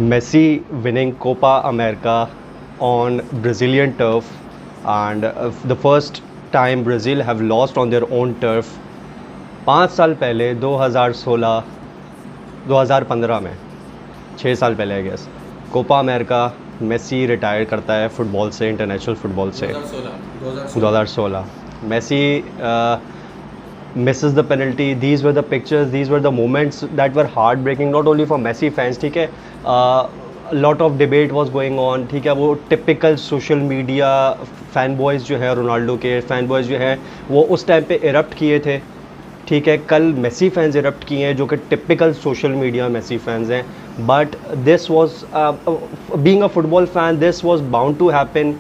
Messi winning Copa America on Brazilian turf, and the first time Brazil have lost on their own turf 5 साल पहले 2016 2015 में 6 साल पहले I guess Copa America Messi retire करता है football से, international football से 2016 Messi misses the penalty. These were the pictures, these were the moments that were heartbreaking not only for Messi fans. ठीक है, lot of debate was going on. ठीक है, वो typical social media fan boys जो है Ronaldo के fan boys जो है वो उस टाइम पे erupt किए थे. ठीक है, कल मेसी फैंस erupt किए हैं जो कि typical social media Messi fans हैं. But this was being a football fan, this was bound to happen.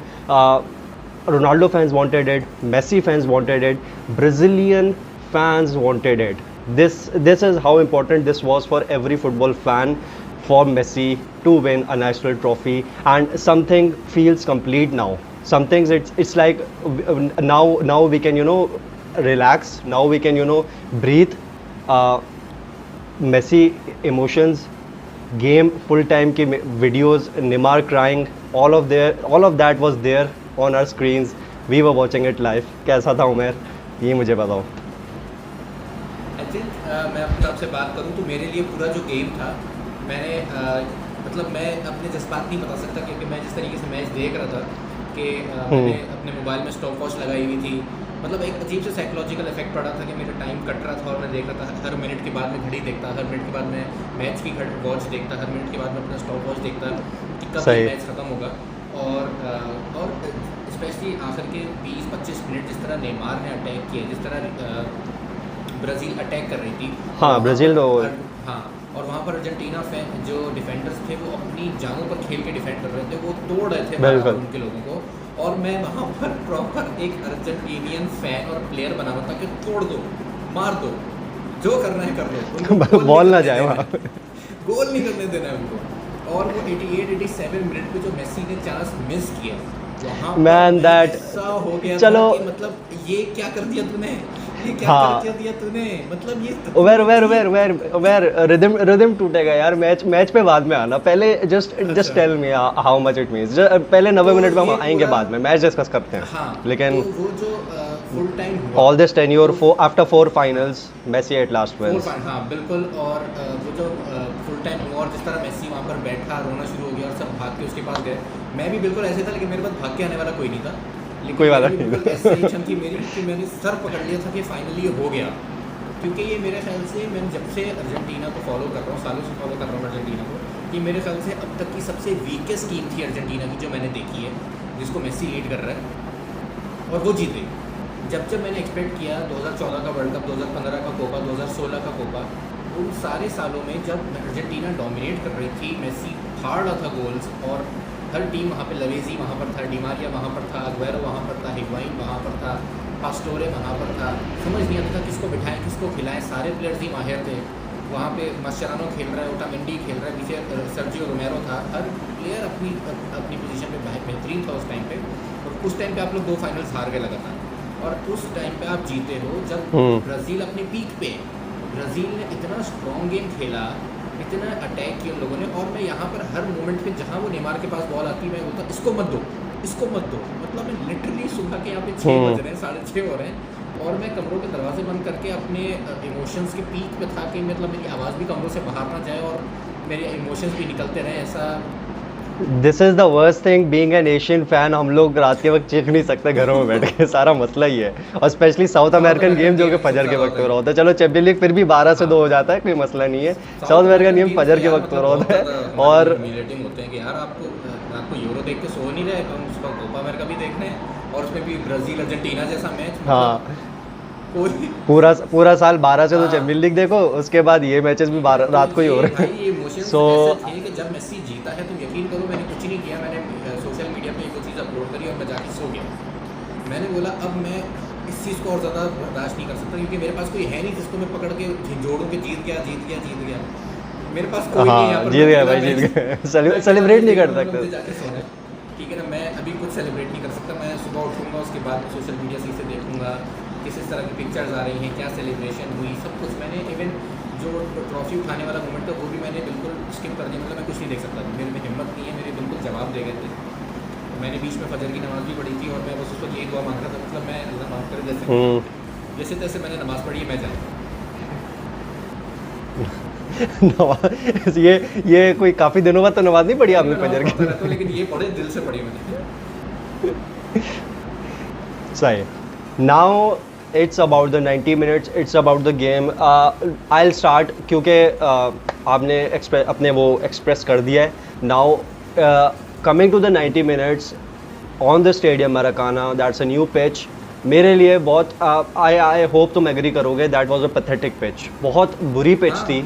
Ronaldo fans wanted it, Messi fans wanted it, Brazilian fans wanted it. This is how important this was for every football fan, for Messi to win a national trophy, and something feels complete now. Some things it's like now we can relax. Now we can breathe. Messi emotions, game full time की videos, Neymar crying, all of that was there on our screens. We were watching it live. कैसा था उमेर, ये मुझे बताओ. I think मैं अपनी तरफ से बात करूँ तो मेरे लिए पूरा जो गेम था, मैंने मतलब मैं अपने जज्बात नहीं बता सकता क्योंकि मैं जिस तरीके से मैच देख रहा था कि मैंने अपने मोबाइल में स्टॉप वॉच लगाई हुई थी. मतलब एक अजीब से साइकोलॉजिकल इफेक्ट पड़ा था कि मेरा टाइम कट रहा था और मैं देख रहा था. हर मिनट के बाद मैं घड़ी देखता, हर मिनट के बाद मैं मैच की वॉच देखता, हर मिनट के बाद मैं अपना स्टॉप वॉच देखता कि कब ये मैच ख़त्म होगा. और स्पेशली आखिर के 20-25 मिनट जिस तरह नेमार ने अटैक किया, जिस तरह ब्राज़ील अटैक कर रही थी. हाँ, ब्राज़ील तो हाँ, और वहाँ पर अर्जेंटीना फैन जो डिफेंडर्स थे वो अपनी जानों पर खेल के डिफेंड कर रहे थे, वो तोड़ रहे थे उनके लोगों को. और मैं वहाँ पर प्रॉपर एक अर्जेंटीनियन फैन और प्लेयर बना रहा था कि तोड़ दो, मार दो, जो करना है कर लो, बॉल ना जाए वहाँ, गोल नहीं करने देना है उनको. और वो 88-87 मिनट पे जो मेसी ने चांस मिस किया वहाँ मैन दैट ऐसा हो गया चलो था कि मतलब ये क्या कर दिया तूने, ये क्या कर दिया तूने. मतलब ये वेर रिदम टूटेगा यार. मैच पे बाद में आना, पहले just tell me how much it means. पहले 90 मिनट में हम आएंगे, बाद में मैच डिस्कस करते हैं. हाँ, लेकिन तो वो जो full time all this tenure after 4 finals Messi at last wins. हाँ बिल्कुल. और वो जो फुल टाइम हुआ और जिस तरह मेसी वहाँ पर बैठा रोना शुरू हो गया और सब भाग के उसके पास गए. मैं भी बिल्कुल ऐसे था, लेकिन मेरे पास भाग के आने वाला कोई नहीं था. कोई वाला नहीं था. ऐसी टेंशन थी मेरी कि मैंने सर पकड़ लिया था कि फाइनली ये हो गया. क्योंकि ये मेरे ख्याल से, मैंने जब से अर्जेंटीना को फॉलो कर रहा हूँ, सालों से फॉलो कर रहा हूँ अर्जेंटीना को, कि मेरे ख्याल से अब तक की सबसे वीकेस्ट टीम थी अर्जेंटीना की जो मैंने देखी है, जिसको मेसी लीड कर रहा है और वो जीते. जब मैंने एक्सपेक्ट किया 2014 का वर्ल्ड कप, 2015 का कोपा, 2016 का कोपा, उन सारे सालों में जब अर्जेंटीना डोमिनेट कर रही थी, मेसी फाड़ रहा था गोल्स और हर टीम वहाँ पे, लवेजी वहाँ पर था, डिमारिया वहाँ पर था, अग्वेरो वहाँ पर था, हिग्वाइन वहाँ पर था, पास्टोरे वहाँ पर था. समझ नहीं आता था किसको बिठाएं, किसको खिलाएं. सारे प्लेयर्स ही माहिर थे वहाँ पे. मास्चेरानो खेल रहा है, ओटामेंडी खेल रहा है, पीछे सर्जियो रोमेरो था. हर प्लेयर अपनी पोजीशन पे बेहतरीन था उस टाइम पे. और उस टाइम पे आप लोग 2 फाइनल्स हार गए लगातार, और उस टाइम पे आप जीते हो जब ब्राज़ील अपने पीक पे. ब्राज़ील ने इतना स्ट्रॉन्ग गेम खेला, इतना अटैक किया उन लोगों ने. और मैं यहाँ पर हर मोमेंट पे जहाँ वो नेमार के पास बॉल आती, मैं बोलता इसको मत दो, इसको मत दो. मतलब मैं लिटरली सुबह के यहाँ पे 6 बज रहे हैं, 6:30 हो रहे हैं, और मैं कमरों के दरवाजे बंद करके अपने इमोशंस के पीक पे था कि मतलब मेरी आवाज़ भी कमरों से बाहर ना जाए और मेरे इमोशंस भी निकलते रहें. ऐसा this is the worst thing being an Asian fan. हम लोग रात के वक्त चीख नहीं सकते घरों में बैठ के, सारा मसला ही है. और स्पेशली साउथ अमेरिकन गेम जो कि फजर के वक्त हो रहा होता है. चलो चैंपियन लीग फिर भी 12 से 2 हो जाता है, कोई मसला नहीं है. साउथ अमेरिकन गेम फजर के वक्त हो रहा होता है. और मीटिंग होते हैं कि यार आपको यूरो देख के सो नहीं रहे, हम उसका कोपा अमेरिका भी देखने हैं और उसमें भी ब्राज़ील अर्जेंटीना जैसा मैच. हाँ, पूरा साल 12 से तो चैंपियन लीग देखो, उसके बाद ये मैचेस भी रात को ही हो रहे हैं. सो कि जब मेसी जीता है, तुम यकीन करो मैंने कुछ नहीं किया. मैंने सोशल मीडिया पे एक चीज़ अपलोड करी और मैं जाके सो गया. मैंने बोला अब मैं इस चीज़ को और ज़्यादा बर्दाश्त नहीं कर सकता, क्योंकि मेरे पास कोई है नहीं जिसको मैं पकड़ के झिझोड़ूँ कि जीत गया. मेरे पास कोई नहीं है. जीत गया भाई, जीत गया. सेलिब्रेट नहीं कर सकते. जाके सोना, ठीक है ना. मैं अभी कुछ सेलिब्रेट नहीं कर सकता. मैं सुबह उठूँगा, उसके बाद सोशल मीडिया से इसे देखूँगा किस तरह की पिक्चर्स आ रही हैं, क्या सेलिब्रेशन हुई, सब कुछ. मैंने इवन जो ट्रॉफी उठाने वाला मोमेंट था वो भी मैंने बिल्कुल स्किप कर दिया, मतलब मैं कुछ नहीं देख सकता था, मेरे में हिम्मत नहीं है, मेरे बिल्कुल जवाब दे गए थे। मैंने बीच में फजर की नमाज़ भी पढ़ी थी और मैं बस उस वक्त यही दुआ मांग रहा था, मतलब मैं अल्लाह माफ़ करे, जैसे तैसे मैंने नमाज़ पढ़ी है, मैं जाऊँ। ये कोई काफ़ी दिनों बाद तो नमाज नहीं पढ़ी आपने फजर की? लेकिन ये पढ़े दिल से पढ़ी मैंने। सही। Now it's about the 90 minutes, it's about the game. I will start क्योंकि आपने अपने वो एक्सप्रेस कर दिया है। Now coming to the 90 minutes on the stadium Maracana, that's a new pitch. मेरे लिए बहुत आई होप तुम एग्री करोगे, that was a pathetic pitch, बहुत बुरी पिच थी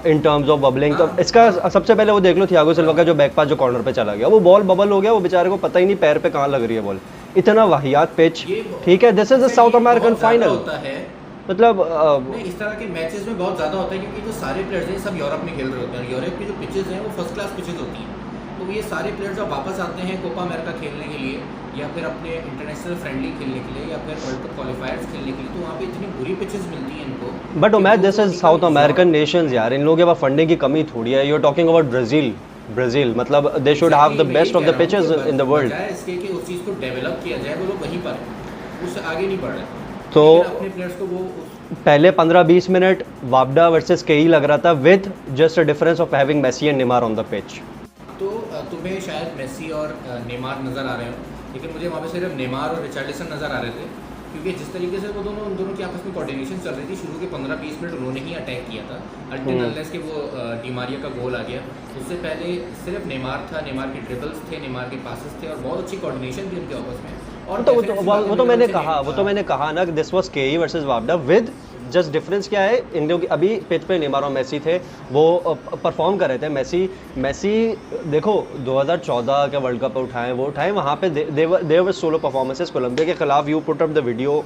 इन टर्म्स ऑफ बबलिंग। तो इसका सबसे पहले वो देख लो थियागो सिल्वा का जो बैक पास जो कॉर्नर पे चला गया, वो बॉल बबल हो गया, वो बेचारे को पता ही नहीं पैर पे कहाँ लग रही है बॉल। इतना वाहियात पिच, ठीक है, this is a south American final. मतलब इस तरह के मैचेस में बहुत ज़्यादा होता है क्योंकि जो सारे प्लेयर्स हैं सब यूरोप में खेल रहे होते हैं, यूरोप की जो पिचेस हैं वो फर्स्ट क्लास पिचेस होती हैं। तो ये सारे प्लेयर्स जब वापस आते हैं कोपा अमेरिका खेलने के लिए या फिर अपने इंटरनेशनल फ्रेंडली खेलने के लिए या फिर वर्ल्ड कप क्वालिफायर्स खेलने के लिए, तो वहाँ पे इतनी बुरी पिचेस मिलती हैं इनको। But match this is south American Nations यार, इन लोगों के पास फंडिंग की कमी थोड़ी है। You are talking about Brazil, मतलब they should have the best of the pitches in the world. इसके कि उस चीज़ को डेवलप किया जाए, वो लोग वहीं पर उससे आगे नहीं बढ़ रहे, तो अपने प्लेयर्स को वो पहले 15-20 मिनट वापडा वर्सेस केई लग रहा था with just a difference of having Messi and Neymar on the pitch. तो तुम्हें शायद मेसी और नेमार नज़र आ रहे हो, लेकिन मुझे वहाँ पे सिर्फ नेमार और रिचार्लिसन नज़र आ रहे थे, क्योंकि जिस तरीके से वो उन दोनों की आपस में कोऑर्डिनेशन चल रही थी, शुरू के 15-20 मिनट उन्होंने ही अटैक किया था अल्टिल अनलेस के वो डिमारिया का गोल आ गया। उससे पहले सिर्फ नेमार था, नेमार के ड्रिबल्स थे, नेमार के पासेस थे और बहुत अच्छी कोऑर्डिनेशन थी उनके आपस में। और तो वो तो मैंने कहा ना, दिस वाज केई वर्सेस वापडा विद जस्ट डिफरेंस क्या है, इन लोग अभी पिच पे नेमार और मेसी थे, वो परफॉर्म कर रहे थे। मेसी देखो 2014 के वर्ल्ड कप वो उठाए वहाँ पे देवर सोलो परफॉर्मेंसेस। कोलंबिया के खिलाफ you put up the video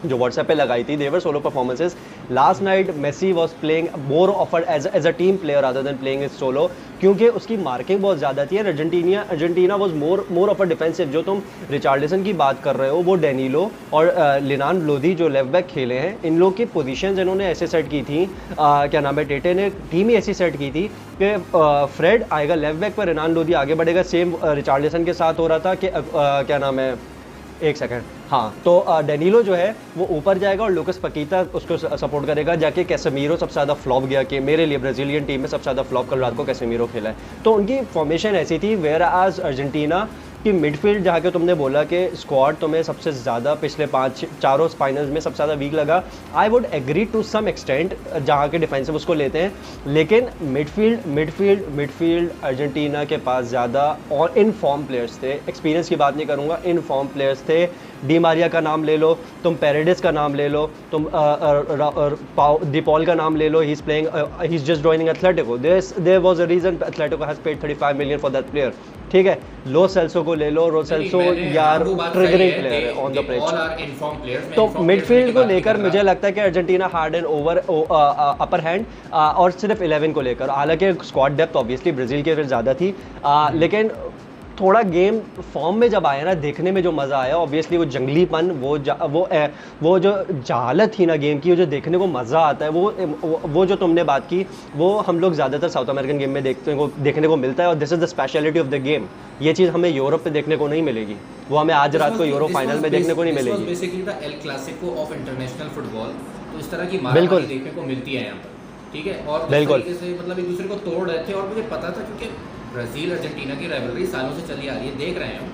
जो व्हाट्सएप पे लगाई थी, their solo performances. Last night Messi was playing more of a as a team player rather than playing is solo, क्योंकि उसकी मार्किंग बहुत ज़्यादा थी। Argentina was more of a defensive. जो तुम रिचार्लिसन की बात कर रहे हो, वो डेनिलो और लिनान लोदी जो लेफ्ट बैक खेले हैं, इन लोग की पोजीशंस इन्होंने ऐसे सेट की थी, क्या नाम है, टेटे ने टीम ही ऐसी सेट की थी कि फ्रेड आएगा लेफ्ट बैक पर, रिनान लोदी आगे बढ़ेगा। सेम रिचार्लिसन के साथ हो रहा था कि क्या नाम है, एक सेकंड, हाँ, तो डेनिलो जो है वो ऊपर जाएगा और लुकस पकीता उसको सपोर्ट करेगा। जाके कैसेमीरो सबसे ज़्यादा फ्लॉप गया कि मेरे लिए ब्राज़ीलियन टीम में सबसे ज़्यादा फ्लॉप कल रात को कैसेमीरो खेला है। तो उनकी फॉर्मेशन ऐसी थी, वेयर आज अर्जेंटीना कि मिडफील्ड जहाँ के तुमने बोला कि स्क्वाड तुम्हें सबसे ज़्यादा पिछले 4 फाइनल्स में सबसे ज़्यादा वीक लगा, I would agree to some extent जहाँ के डिफेंसिव उसको लेते हैं, लेकिन मिडफील्ड अर्जेंटीना के पास ज़्यादा और इन फॉर्म प्लेयर्स थे। एक्सपीरियंस की बात नहीं करूँगा, इन फॉर्म प्लेयर्स थे। डी मारिया का नाम ले लो, तुम पेरेडिस का नाम ले लो, तुम डिपॉल का नाम ले लो, he is playing, he is just joining Atletico, there was a reason Atletico has paid 35 million for that player, ठीक है। लो सेल्सो को ले लो, रो सेल्सो यार ट्रिगरिंग प्लेयर है ऑन द पिच। तो मिडफील्ड को लेकर मुझे लगता है कि Argentina hard and over upper hand, और सिर्फ 11 को लेकर, हालांकि स्क्वाड डेप्थ ऑब्वियसली ब्राज़ील के फिर ज़्यादा थी, लेकिन थोड़ा गेम फॉर्म में जब आया ना, देखने में जो मज़ा आया, ऑब्वियसली वो जंगलीपन, वो जो जहालत थी ना गेम की, वो जो देखने को मज़ा आता है, वो जो तुमने बात की, वो हम लोग ज़्यादातर साउथ अमेरिकन गेम में देखने को मिलता है। और this is the speciality of the game. ये चीज़ हमें यूरोप पे देखने को नहीं मिलेगी, वो हमें आज रात को यूरो फाइनल में देखने को नहीं मिलेगी। Basically the El Clasico of international football, तो इस तरह की मारामारी देखने को मिलती है यहाँ पर, ठीक है। और बिल्कुल से मतलब एक दूसरे को तोड़ रहे थे, और मुझे पता था क्योंकि ब्राज़ील अर्जेंटीना की राइवलरी सालों से चली आ रही है, देख रहे हैं हम,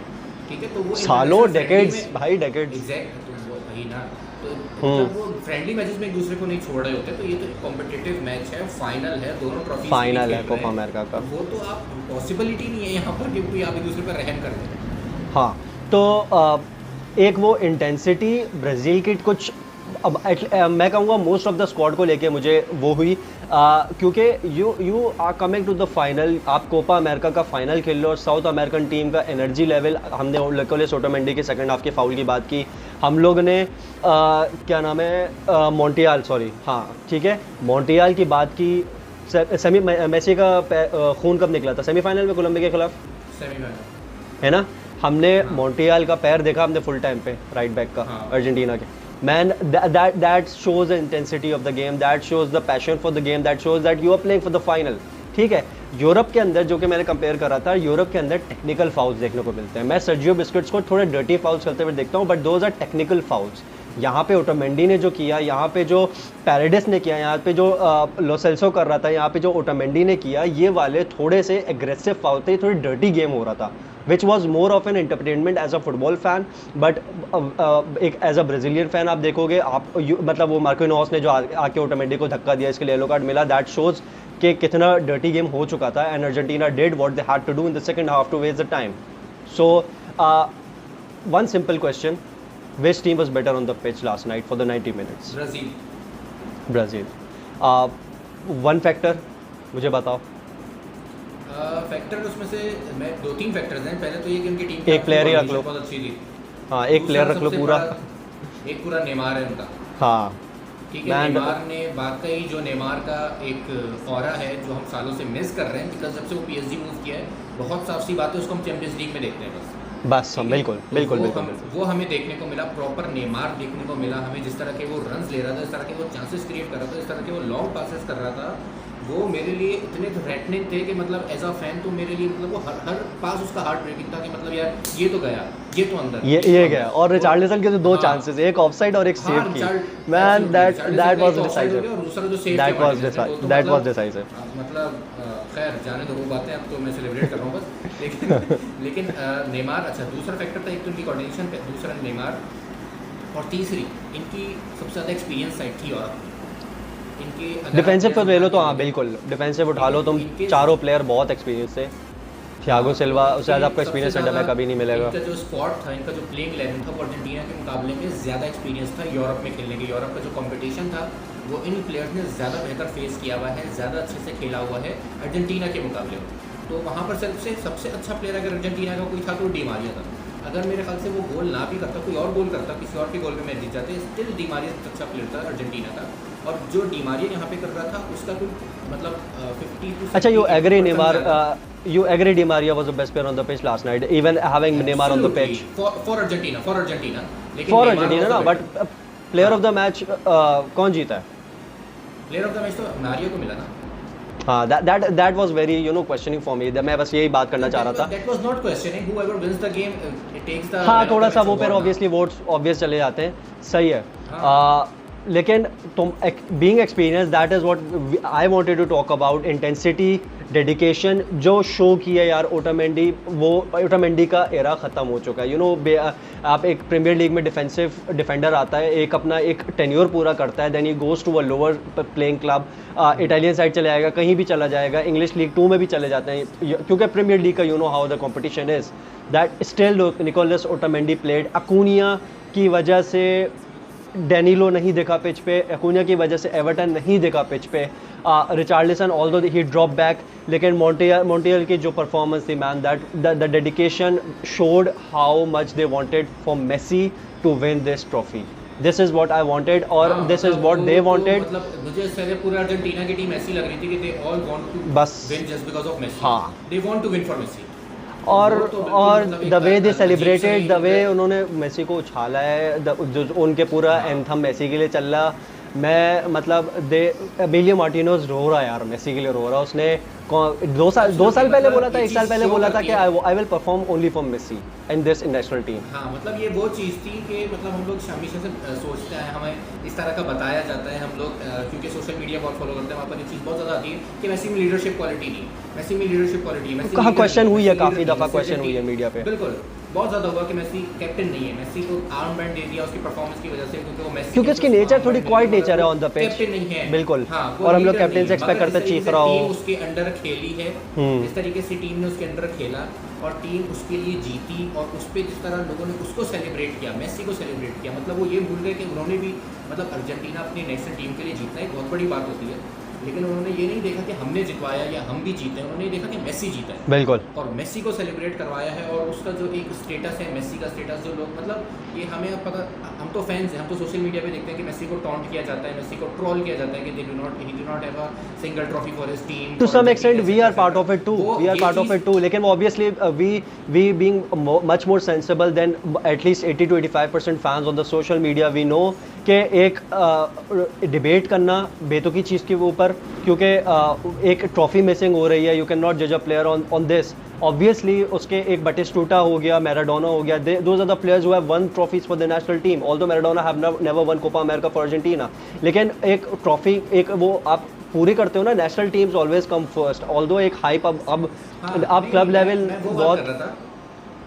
ठीक है। तो वो सालों, डेकेड्स भाई, डेकेड्स, एग्जैक्ट, तो वो वही ना, तो जब वो फ्रेंडली मैचेस में एक दूसरे को नहीं छोड़ रहे होते, तो ये तो कॉम्पिटिटिव मैच है, फाइनल है, दोनों ट्रॉफी फाइनल है कोपा अमेरिका का, वो तो आप पॉसिबिलिटी नहीं है यहाँ पर कि कोई आप एक दूसरे पर रहम कर दें। हाँ, तो एक वो इंटेंसिटी ब्राज़ील की कुछ, अब मैं कहूँगा मोस्ट ऑफ द स्क्वाड को लेके मुझे वो हुई, क्योंकि you are coming to the final, आप कोपा अमेरिका का फाइनल खेल लो, और साउथ अमेरिकन टीम का एनर्जी लेवल, हमने निकोलस ओटोमेंडी के सेकंड हाफ के फाउल की बात की, हम लोग ने क्या नाम है, मॉन्टियाल, सॉरी, हाँ ठीक है, मॉन्टियाल की बात की। मेसी का खून कब निकला था? सेमीफाइनल में कोलंबिया के खिलाफ, सेमीफाइनल है ना। हमने मॉन्टियाल का पैर देखा हमने फुल टाइम पे, राइट बैक का, अर्जेंटीना के, Man, that shows the intensity of the game, that shows the passion for the game, that shows that you are playing for the final. ठीक है, यूरोप के अंदर जो कि मैंने कंपेयर करा था, यूरोप के अंदर टेक्निकल फाउल्स देखने को मिलते हैं. मैं सर्जियो बिस्किट्स को थोड़े डर्टी फाउल्स करते हुए देखता हूँ, but those are technical fouls. यहाँ पे ओटोमेंडी ने जो किया, यहाँ पे जो पैरेडिस ने किया, यहाँ पे जो लोसेल्सो कर रहा था, यहाँ पे जो ओटोमेंडी ने किया, ये वाले थोड़े से एग्रेसिव फाउल थे, थोड़ी डर्टी गेम हो रहा था, which was more of an entertainment as a football fan. But एक एज अ ब्राज़ीलियन फैन आप देखोगे, आप मतलब वो मार्किनोस ने जो आके ओटोमेंडी को धक्का दिया, इसके लिए येलो कार्ड मिला, दैट शोज कि कितना डर्टी गेम हो चुका था. And Argentina did what they had to do in the second half to waste the time. So one simple question, which team was better on the pitch last night for the 90 minutes? Brazil. One factor मुझे बताओ. Factor उसमें से मैं 2-3 factors हैं. पहले तो ये कि उनकी टीम एक प्लेयर ही रख लो. बहुत अच्छी थी. हाँ, एक प्लेयर रख लो पूरा. एक पूरा नेमार है उनका. हाँ, ठीक है. नेमार ने वाकई जो नेमार का एक ऑरा है जो हम सालों से मिस कर रहे हैं, बिकॉज जब से वो PSG मूव किया है, बहुत साफ सी बात है, उसको हम चैंपियंस लीग में देखते हैं बस हम बिल्कुल बिल्कुल बिल्कुल वो हमें देखने को मिला. प्रॉपर नेमार देखने को मिला हमें. जिस तरह के वो रन्स ले रहा था, जिस तरह के वो चांसेस क्रिएट कर रहा था, जिस तरह के वो लॉन्ग पासेस कर रहा था, वो मेरे लिए इतने थ्रेटनिंग थे कि मतलब एज अ फैन तो मेरे लिए मतलब वो हर पास उसका हार्ट ब्रेकिंग था कि मतलब यार ये तो गया, ये तो अंदर, ये गया. और रिचार्लिसन के जो दो चांसेस, एक ऑफसाइड और एक सेव की, मैन दैट वाज डिसाइसिव. दूसरा जो सेव दैट वाज डिसाइसिव. मतलब खैर जाने दो वो बातें, अब तो मैं सेलिब्रेट कर रहा हूँ बस. लेकिन नेमार अच्छा दूसरा फैक्टर था. एक तो इनकी कोऑर्डिनेशन, दूसरा नेमार, और तीसरी इनकी सबसे ज़्यादा एक्सपीरियंस साइड थी. और इनके डिफेंसिव पर ले लो तो हाँ बिल्कुल, डिफेंसिव उठा लो तुम, चारों प्लेयर बहुत एक्सपीरियंस थे. थियागो सिल्वा, उससे ज़्यादा आपको एक्सपीरियंस सेंटर में कभी नहीं मिलेगा. इनका जो स्क्वाड था, इनका जो प्लेइंग 11 था, वो अर्जेंटीना के मुकाबले में ज़्यादा एक्सपीरियंस था यूरोप में खेलने के. यूरोप का जो कंपटीशन था वो इन प्लेयर्स ने ज़्यादा बेहतर फेस किया हुआ है, ज़्यादा अच्छे से खेला हुआ है अर्जेंटीना के मुकाबले में. तो वहाँ पर सबसे अच्छा प्लेयर अगर अर्जेंटीना का कोई था तो डी मारिया था. अगर मेरे ख्याल से वो गोल ना भी करता, कोई और गोल करता, किसी और के गोल में मैच जीत जाते, स्टिल डी मारिया सबसे अच्छा प्लेयर था अर्जेंटीना का. और जो डी मारिया यहाँ पे कर रहा था उसका कोई मतलब 50 अच्छा, you agree Neymar, you agree Di Maria was the best player on the pitch last night, even having Neymar on the pitch for Argentina. लेकिन for Argentina ना, but player of the match कौन जीता है? Player of the match तो Mario को मिला ना. हाँ, that was very questioning for me. मैं बस यही बात करना चाह रहा था. That was not questioning. Whoever wins the game it takes the. हाँ, थोड़ा सा वो फिर obviously votes obvious चले जाते हैं. सही है. लेकिन तुम being experience, that is what I wanted to talk about. Intensity, dedication जो शो की है यार ओटामेंडी, वो ओटामेंडी का एरा ख़त्म हो चुका है. यू नो, आप एक प्रीमियर लीग में डिफेंसिव डिफेंडर आता है, एक अपना एक टेन्योर पूरा करता है, then he goes to a lower playing club, Italian side चले जाएगा, कहीं भी चला जाएगा, इंग्लिश लीग 2 में भी चले जाते हैं, क्योंकि प्रीमियर लीग का you know how the competition is. That still Nicolas Otamendi played. Acuna की वजह से डैनिलो नहीं दिखा पिच पे, अकूनिया की वजह से एवर्टन नहीं दिखा पिच पे. Richarlison although he drop back, लेकिन मॉन्टियल की जो परफॉर्मेंस थी man, that the dedication showed how much they wanted for Messi to win this trophy. This is what I wanted और this is what they wanted. मतलब मुझे इससे पहले पूरा अर्जेंटीना की टीम ऐसी लग रही थी कि दे ऑल वांट टू बस win just because of Messi. हाँ, they want to win for Messi. और the way they celebrated, the way उन्होंने मेसी को उछाला है, जो उनके पूरा एंथम मेसी के लिए चल रहा. मैं मतलब एमिलियो मार्टिनोज रो रहा है यार, मेसी के लिए रो रहा. उसने 2 साल पहले बोला था, 1 साल पहले बोला था कि I will perform only for Messi in this national team. हाँ, मतलब ये वो चीज़ थी कि मतलब हम लोग हमेशा से सोचते हैं, हमें इस तरह का बताया जाता है, हम लोग क्योंकि सोशल मीडिया बहुत फॉलो करते हैं, वहाँ पर ये चीज़ बहुत ज़्यादा आती है कि मेसी में लीडरशिप क्वालिटी नहीं, मेसी में लीडरशिप क्वालिटी है. कहाँ क्वेश्चन हुई है, काफ़ी दफ़ा क्वेश्चन हुई है मीडिया पे. बिल्कुल, बहुत ज़्यादा हुआ कि मेसी कैप्टन नहीं है. मेसी को आर्म बैंड दे दिया उसकी परफॉर्मेंस की वजह से, क्योंकि वो मेसी, क्योंकि उसकी नेचर थोड़ी क्वाइट नेचर है ऑन द पिच, कैप्टन नहीं है बिल्कुल. हाँ, और हम लोग कैप्टन से एक्सपेक्ट करते हैं चीख रहा हो. उसके अंडर खेली है, जिस तरीके से टीम ने उसके अंडर खेला और टीम उसके लिए जीती, और उस पर जिस तरह लोगों ने उसको सेलिब्रेट किया, मेसी को सेलिब्रेट किया, मतलब वो ये भूल गए कि उन्होंने भी मतलब अर्जेंटीना अपनी नेशनल टीम के लिए जीतना एक बहुत बड़ी बात होती है. लेकिन उन्होंने ये नहीं देखा कि हमने जितवाया या हम भी जीते, उन्होंने ये देखा कि मेसी जीता है बिल्कुल। और मेसी को सेलिब्रेट करवाया है। और उसका जो एक स्टेटस है, मेसी का स्टेटस, जो लोग मतलब ये हमें अब पता, हम तो फैंस हैं, हम तो सोशल मीडिया पे देखते हैं कि मेसी को टॉन्ट किया जाता है, मेसी को ट्रोल किया जाता है कि ही do not have a single trophy for his team. To some extent we are part of it too, we are part of it too, लेकिन obviously we being much more sensible than at least 80 to 85% fans on the social media, we know कि एक debate करना बेतुकी चीज़ के ऊपर, क्योंकि एक trophy missing हो रही है, यू कैन नॉट जज a player on this. Obviously उसके एक बटिस्टूटा हो गया, मैराडोना हो गया, those are the players who have won trophies for the national team, although Maradona have never won Copa America for Argentina. लेकिन एक trophy, एक वो आप पूरी करते हो ना, national teams always come first, although एक हाइप अब क्लब लेवल बहुत।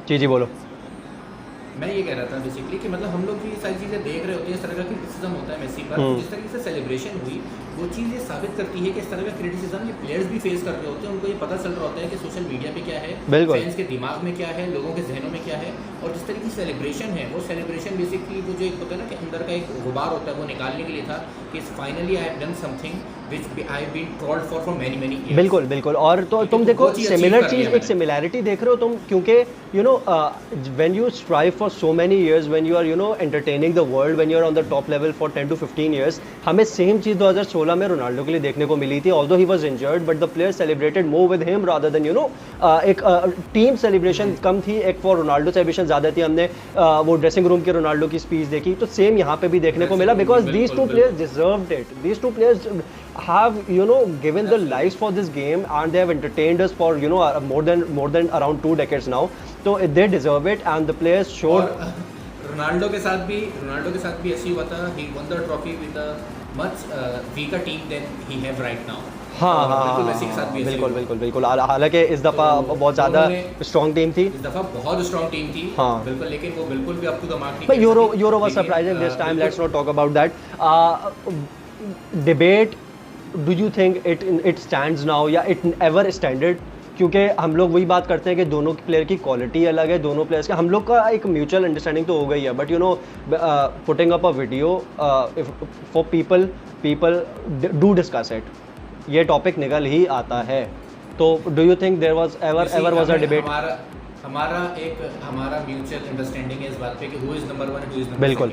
जी बोलो। मैं ये कह रहा था बेसिकली कि मतलब हम लोग ये सारी चीज़ें देख रहे होते हैं, इस तरह का क्रिटिसिज्म होता है मेसी पर, जिस तरीके से सेलिब्रेशन हुई वो चीज़ ये साबित करती है कि इस तरह का क्रिटिसिज्म ये प्लेयर्स भी फेस कर रहे होते हैं। उनको ये पता चल रहा होता है कि सोशल मीडिया पे क्या है, फैंस के दिमाग में क्या है, लोगों के जहनों में क्या है। और जिस तरीके की सेलिब्रेशन है, वो सेलिब्रेशन बेसिकली वो जो एक होता है ना कि अंदर का एक गुबार होता है, वो निकालने के लिए था कि finally I have done something which I have been trolled for many years. बिल्कुल बिल्कुल। और तो तुम देखो सिमिलर चीज़, एक सिमिलैरिटी देख रहे हो तुम, क्योंकि you know when you strive for so many years, when you are you know entertaining the world, when you are on the top level for 10 to 15 years, हमें सेम चीज़ 2016 में रोनाल्डो के लिए देखने को मिली थी। Although he was injured but the player celebrated more with him rather than you know, एक टीम सेलिब्रेशन कम थी, एक फॉर रोनाल्डो सेलिब्रेशन ज़्यादा थी। हमने वो ड्रेसिंग रूम के रोनाल्डो की स्पीच देखी, तो सेम यहाँ पे भी देखने को मिला, because these two players deserved it, these two players have you know given their lives for this game and they have entertained us for you know more than around 2 decades now, so they deserve it and the players showed। Ronaldo के साथ भी ऐसी हुआ था, he won the trophy with a much weaker team than he have right now। हाँ बिल्कुल। हालांकि इस दफ़ा बहुत ज़्यादा स्ट्रॉन्ग टीम थी, इस दफ़ा बहुत स्ट्रॉन्ग टीम थी। हाँ बिल्कुल, लेकिन वो बिल्कुल भी अप टू द मार्क नहीं। Euro was surprising this time, let's not talk about that. Debate, do you think it stands now या इट एवर स्टैंडर्ड? क्योंकि हम लोग वही बात करते हैं कि दोनों प्लेयर की क्वालिटी अलग है, दोनों प्लेयर्स के हम लोग का एक म्यूचुअल अंडरस्टैंडिंग तो हो गई है, but you know putting up a video for people do discuss it, ये टॉपिक निकल ही आता है। तो do you think there was ever was a debate? हमारा म्यूचुअल अंडरस्टैंडिंग है इस बात पे कि who is number 1 who is number 2, बिल्कुल,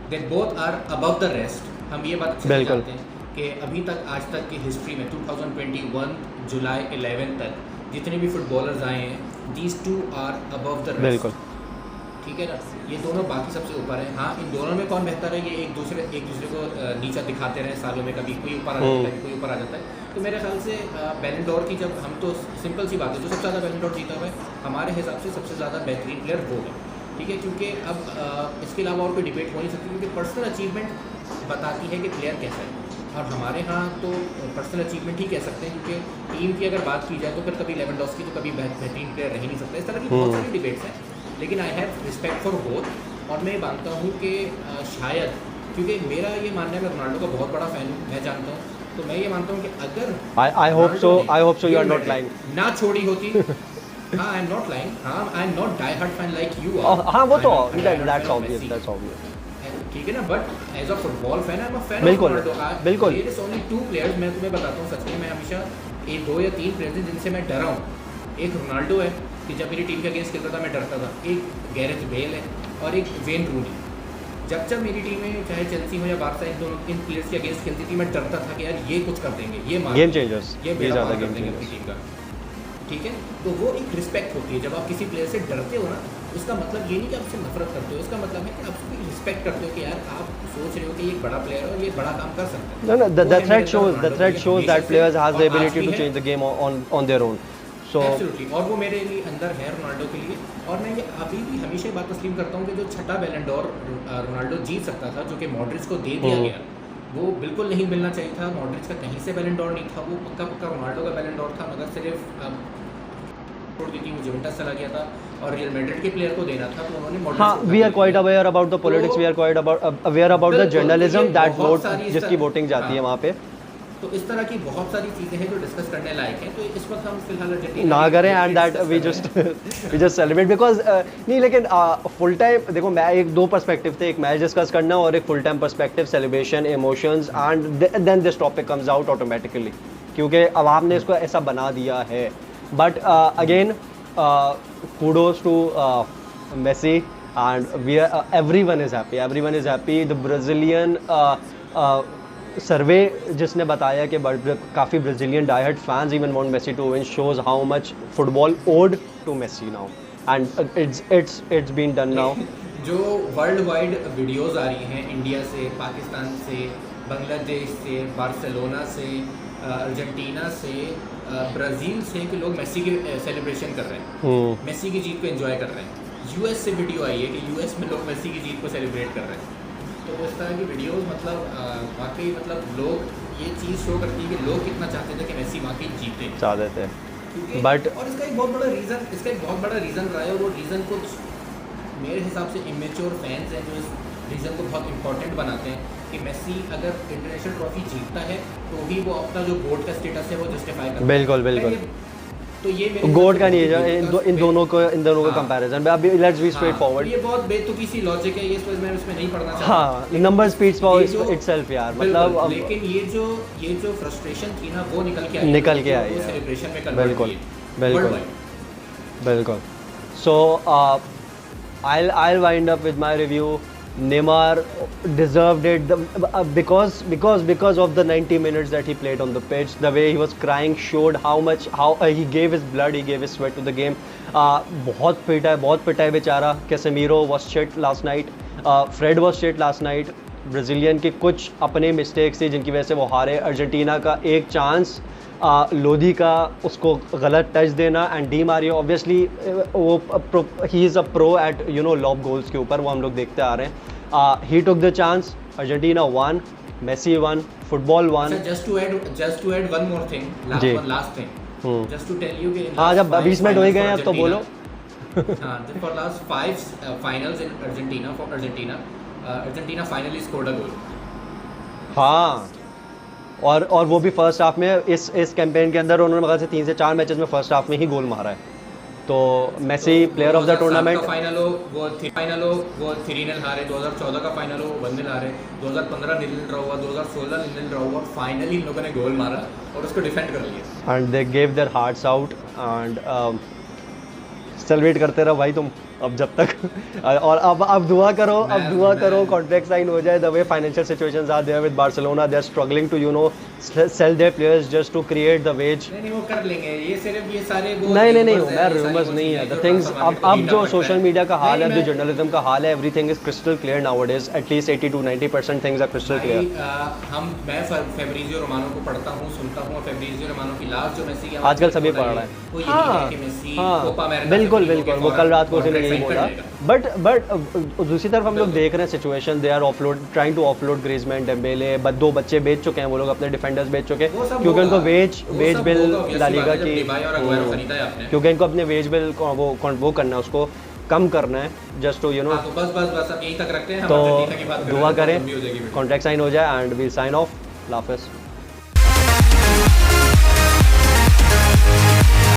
they both are above the rest. हम ये बात बिल्कुल जानते हैं कि अभी तक, आज तक की हिस्ट्री में 2021 जुलाई 11 तक जितने भी फुटबॉलर्स आए हैं, these two are above the rest. बिल्कुल, ठीक है ना, ये दोनों बाकी सबसे ऊपर हैं। हाँ, इन दोनों में कौन बेहतर है, ये एक दूसरे को नीचा दिखाते रहे सालों में, कभी कोई ऊपर आ जाता है, कोई ऊपर आ जाता है। तो मेरे ख्याल से बैलन डोर की, जब हम तो सिंपल सी बात है, जो सबसे ज़्यादा बैलन डोर जीता हुआ है हमारे हिसाब से सबसे ज़्यादा बेहतरीन प्लेयर वो है। ठीक है, क्योंकि अब इसके अलावा और कोई डिबेट हो नहीं सकती, क्योंकि पर्सनल अचीवमेंट बताती है कि प्लेयर कैसा है। और हमारे यहाँ तो पर्सनल अचीवमेंट ही कह सकते हैं, क्योंकि टीम की अगर बात की जाए तो फिर कभी लेवेंडोस्की तो कभी बेहतरीन प्लेयर रह ही नहीं सकता। इस तरह की बहुत सारी डिबेट्स हैं, लेकिन I have respect for both. और मैं मानता हूँ कि शायद, क्योंकि मेरा ये मानना है, मैं रोनाल्डो का बहुत बड़ा फ़ैन हूँ, मैं जानता हूँ, तो मैं ये मानता हूँ कि अगर I hope so you are not lying ना छोड़ी होती हाँ, आई एम नॉट लाइंग, हाँ, I am not die hard fan like you are. हाँ, वो तो दैट्स ऑब्वियस, ठीक है ना, but as a football fan I am a fan. बिल्कुल, देयर इज ओनली 2 प्लेयर्स, मैं तुम्हें बताता हूँ सच में, मैं हमेशा 2 या 3 प्लेयर्स हैं जिनसे मैं डरा हूँ। एक रोनाल्डो है कि जब मेरी टीम के अगेंस्ट खेलता था मैं डरता था, एक गैरेथ बेल है और एक वेन रूनी। जब मेरी टीम में चाहे चेल्सी हो या बार्सा, इन प्लेयर्स के अगेंस्ट खेलती थी, मैं डरता था कि यार ये कुछ कर देंगे, ये गेम चेंजर्स, ये ज़्यादा कर देंगे अपनी टीम का। ठीक है, तो वो एक रिस्पेक्ट होती है। जब आप किसी प्लेयर से डरते हो ना, उसका मतलब ये नहीं कि आप उससे नफरत करते हो, इसका मतलब है कि आप उसकी रिस्पेक्ट करते हो कि यार आप सोच रहे हो कि ये एक बड़ा प्लेयर है और ये बड़ा काम कर सकता है। No, the threat shows that players has the ability to change the game on their own. So absolutely, और वो मेरे लिए अंदर है रोनाल्डो के लिए। और मैं ये अभी भी हमेशा ये बात तस्लीम करता हूँ कि जो छठा बैलन डोर रोनाल्डो जीत सकता था, जो कि मॉड्रिच को दे दिया गया, वो बिल्कुल नहीं मिलना चाहिए था। मॉड्रिच का कहीं से बैलन डोर नहीं था, वो पक्का रोनाल्डो का बैलन डोर था, मगर सिर्फ छोड़ दी थी, वो जुवेंटस चला गया था और रियल मैड्रिड के प्लेयर को देना था, तो उन्होंने मॉड्रिच। हाँ, we are quite aware about the politics, we are quite aware about the journalism that vote, जिसकी वोटिंग जाती है वहाँ पे। तो इस तरह की बहुत सारी चीज़ें हैं जो डिस्कस करने लायक हैं, तो इस वक्त हम फिलहाल अर्जेंटीना ना करें and that we just celebrate because नहीं, लेकिन फुल टाइम देखो, मैं एक दो पर्सपेक्टिव थे, एक मैच डिस्कस करना और एक full time perspective, celebration, emotions, and then this topic comes out automatically, क्योंकि अब आपने इसको ऐसा बना दिया है. But again kudos to Messi, and everyone is happy. The Brazilian survey जिसने बताया कि काफ़ी Brazilian diehard fans even want Messi to win, shows how much football owed to Messi now, and it's been done now. जो worldwide videos आ रही हैं India से, पाकिस्तान से, बांग्लादेश से, बार्सिलोना से, अर्जेंटीना से, ब्राज़ील से, कि लोग मेसी की सेलिब्रेशन कर रहे हैं, मेसी की जीत को एंजॉय कर रहे हैं. यूएस से वीडियो आई है कि यूएस में लोग मेसी की जीत को सेलिब्रेट कर रहे हैं. तो इस तरह की वीडियोस मतलब वाकई मतलब लोग ये चीज़ शो करती है कि लोग कितना चाहते थे कि मेसी वाकई जीते, चाहते थे. बट और इसका एक बहुत बड़ा रीज़न रहा है, और वो रीज़न कुछ मेरे हिसाब से इमेच्योर फैंस हैं जो इस रीज़न को बहुत इंपॉर्टेंट बनाते हैं कि मेसी अगर इंटरनेशनल ट्रॉफी जीतता है तो ही वो अपना जो गोट का स्टेटस है वो जस्टिफाई करता है. बिल्कुल. तो ये गोट का नहीं है इन दोनों का कंपैरिजन. अभी लेट्स बी स्ट्रेट फॉरवर्ड. ये बहुत बेतुकी सी लॉजिक है, ये मैं इसमें नहीं पढ़ना चाहता. हाँ, नंबर स्पीड्स फॉर इटसेल्फ यार, मतलब लेकिन ये जो फ्रस्ट्रेशन थी ना वो निकल के आई है सेलिब्रेशन में कन्वर्ट की. बिल्कुल. सो I'll wind up with my review. Neymar deserved it because of the 90 minutes that he played on the pitch. The way he was crying showed how he gave his blood, he gave his sweat to the game. बहुत पिटा है बेचारा. Casemiro was shit last night. Fred was shit last night. Brazilian की कुछ अपने mistakes थी जिनकी वजह से वो हारे. अर्जेंटीना का एक चांस, लोधी का उसको गलत टच देना, एंड डी मारियो ऑब्वियसली वो he is a pro at lob goals के ऊपर, वो हम लोग देखते आ रहे हैं. He took the chance. Argentina won, Messi won, football won. Just to add one more thing, last thing, just to tell you कि हाँ, जब 20 मिनट हो ही गए अब तो बोलो. For last 5 finals in Argentina finally scored a goal. हाँ, और वो भी फर्स्ट हाफ में. इस कैंपेन के अंदर उन्होंने मगर से 3 से 4 मैचेस में फर्स्ट हाफ में ही गोल मारा है. तो Messi player of the tournament. Final हो वो 3-0 हारे, 2014 का फाइनल हो 1-0 हारे, 2015 0-0 ड्रॉ हुआ, 2016 0-0 ड्रॉ हुआ, फाइनली इन लोगों ने गोल मारा और उसको डिफेंड कर लिया. And they gave there hearts out and celebrate करते रहो भाई तुम अब जब तक. और अब दुआ करो कॉन्ट्रैक्ट साइन हो जाए. The way financial situations are there with Barcelona, they are struggling to sell their players just to create the wage. नहीं वो कर लेंगे, ये सिर्फ ये सारे वो नहीं मैं रूमर्स नहीं है. द थिंग्स अब जो सोशल मीडिया का हाल है, जो जर्नलिज्म का हाल है, everything is crystal clear nowadays. At least 80 to 90% things are crystal clear. मैं फैब्रिजियो रोमानो को पढ़ता हूँ, सुनता हूँ. फैब्रिजियो रोमानो की लास्ट जो मेसी की आजकल सभी पढ़ रहे हैं. हाँ, बिल्कुल. वो कल रात को उसने यही बोला. बट दूसरी तरफ हम लोग देख रहे हैं situation, they are trying to offload Griezmann, Dembele, 2 बच्चे बेच चुके हैं वो लोग, अपने डिफेंडर्स बेच चुके हैं क्योंकि उनको वेज बिल ला लीगा की, क्योंकि इनको अपने वेज बिल वो करना है, उसको कम करना है, जस्ट टू तो बस अब यहीं तक रखते हैं. तो दुआ करें कॉन्ट्रैक्ट साइन हो जाए एंड वी साइन ऑफ. हाफिज़.